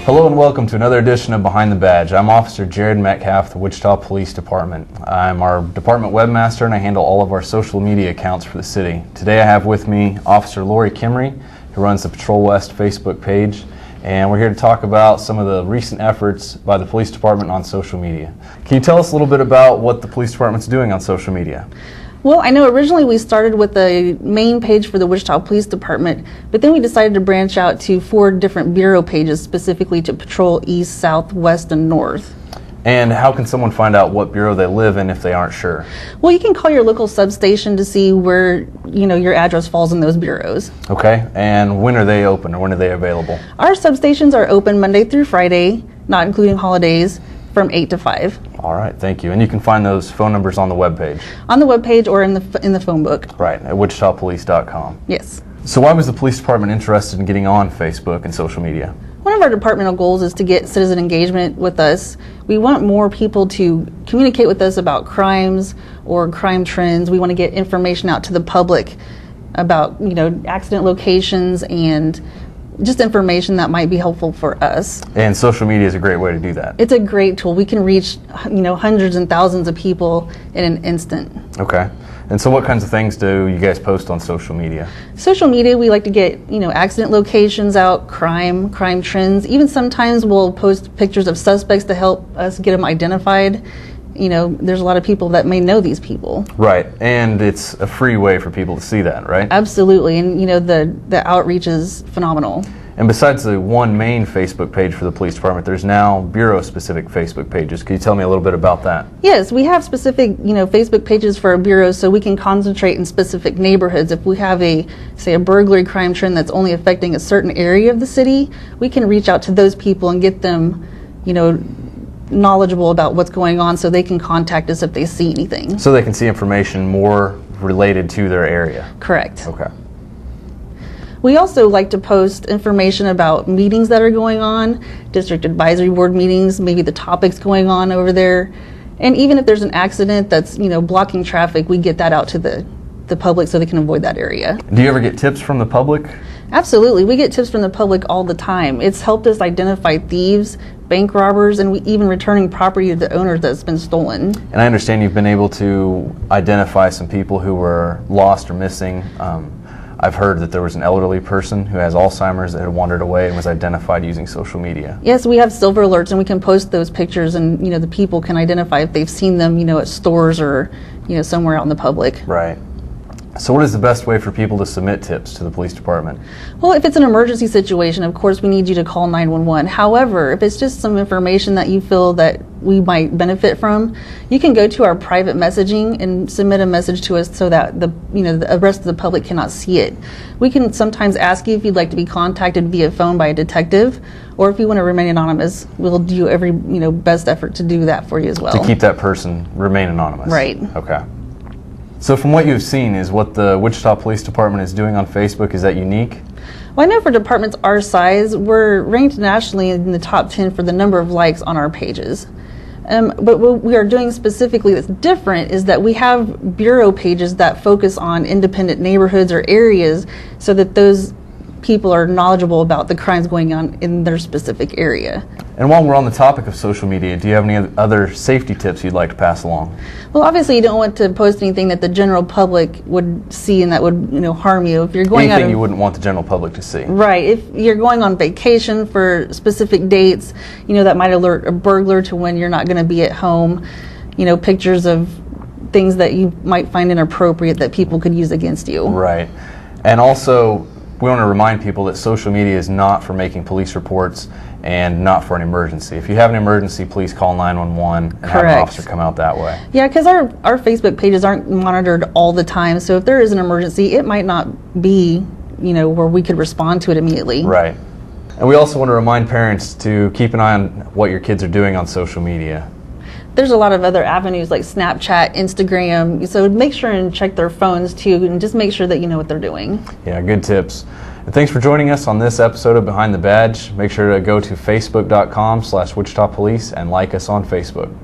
Hello and welcome to another edition of Behind the Badge. I'm Officer Jared Metcalf of the Wichita Police Department. I'm our department webmaster and I handle all of our social media accounts for the city. Today I have with me Officer Lori Kimry, who runs the Patrol West Facebook page, and we're here to talk about some of the recent efforts by the police department on social media. Can you tell us a little bit about what the police department's doing on social media? Well, I know originally we started with a main page for the Wichita Police Department, but then we decided to branch out to 4 different bureau pages specifically to patrol east, south, west, and north. And how can someone find out what bureau they live in if they aren't sure? Well, you can call your local substation to see where, your address falls in those bureaus. Okay, and when are they open or when are they available? Our substations are open Monday through Friday, not including holidays, from 8 to 5. All right, thank you. And you can find those phone numbers on the webpage? On the webpage or in the phone book. Right, at wichitapolice.com. Yes. So why was the police department interested in getting on Facebook and social media? One of our departmental goals is to get citizen engagement with us. We want more people to communicate with us about crimes or crime trends. We want to get information out to the public about, accident locations and just information that might be helpful for us. And social media is a great way to do that. It's a great tool. We can reach, hundreds and thousands of people in an instant. Okay. And so what kinds of things do you guys post on social media? Social media, we like to get, accident locations out, crime trends. Even sometimes we'll post pictures of suspects to help us get them identified. There's a lot of people that may know these people. Right, and it's a free way for people to see that, right? Absolutely, and the outreach is phenomenal. And besides the one main Facebook page for the police department, there's now bureau-specific Facebook pages. Can you tell me a little bit about that? Yes, we have specific, Facebook pages for our bureaus so we can concentrate in specific neighborhoods. If we have a burglary crime trend that's only affecting a certain area of the city, we can reach out to those people and get them, knowledgeable about what's going on so they can contact us if they see anything. So they can see information more related to their area? Correct. Okay. We also like to post information about meetings that are going on, district advisory board meetings, maybe the topics going on over there. And even if there's an accident that's, blocking traffic, we get that out to the public so they can avoid that area. Do you ever get tips from the public? Absolutely. We get tips from the public all the time. It's helped us identify thieves, bank robbers, and even returning property to the owners that's been stolen. And I understand you've been able to identify some people who were lost or missing. I've heard that there was an elderly person who has Alzheimer's that had wandered away and was identified using social media. Yes, we have silver alerts and we can post those pictures and the people can identify if they've seen them at stores or somewhere out in the public. Right. So what is the best way for people to submit tips to the police department? Well, if it's an emergency situation, of course we need you to call 911. However, if it's just some information that you feel that we might benefit from, you can go to our private messaging and submit a message to us so that the rest of the public cannot see it. We can sometimes ask you if you'd like to be contacted via phone by a detective, or if you want to remain anonymous, we'll do every best effort to do that for you as well. To keep that person remain anonymous. Right. Okay. So from what you've seen, is what the Wichita Police Department is doing on Facebook, is that unique? Well, I know for departments our size, we're ranked nationally in the top 10 for the number of likes on our pages. But what we are doing specifically that's different is that we have bureau pages that focus on independent neighborhoods or areas so that those people are knowledgeable about the crimes going on in their specific area. And while we're on the topic of social media, do you have any other safety tips you'd like to pass along? Well, obviously you don't want to post anything that the general public would see and that would harm you. If you're going anything you wouldn't want the general public to see. Right. If you're going on vacation for specific dates, that might alert a burglar to when you're not going to be at home. Pictures of things that you might find inappropriate that people could use against you. Right. And also, we want to remind people that social media is not for making police reports and not for an emergency. If you have an emergency, please call 911 and have an officer come out that way. Yeah, because our Facebook pages aren't monitored all the time, so if there is an emergency, it might not be, where we could respond to it immediately. Right. And we also want to remind parents to keep an eye on what your kids are doing on social media. There's a lot of other avenues like Snapchat, Instagram, so make sure and check their phones too and just make sure that you know what they're doing. Yeah, good tips. And thanks for joining us on this episode of Behind the Badge. Make sure to go to facebook.com/Wichita Police and like us on Facebook.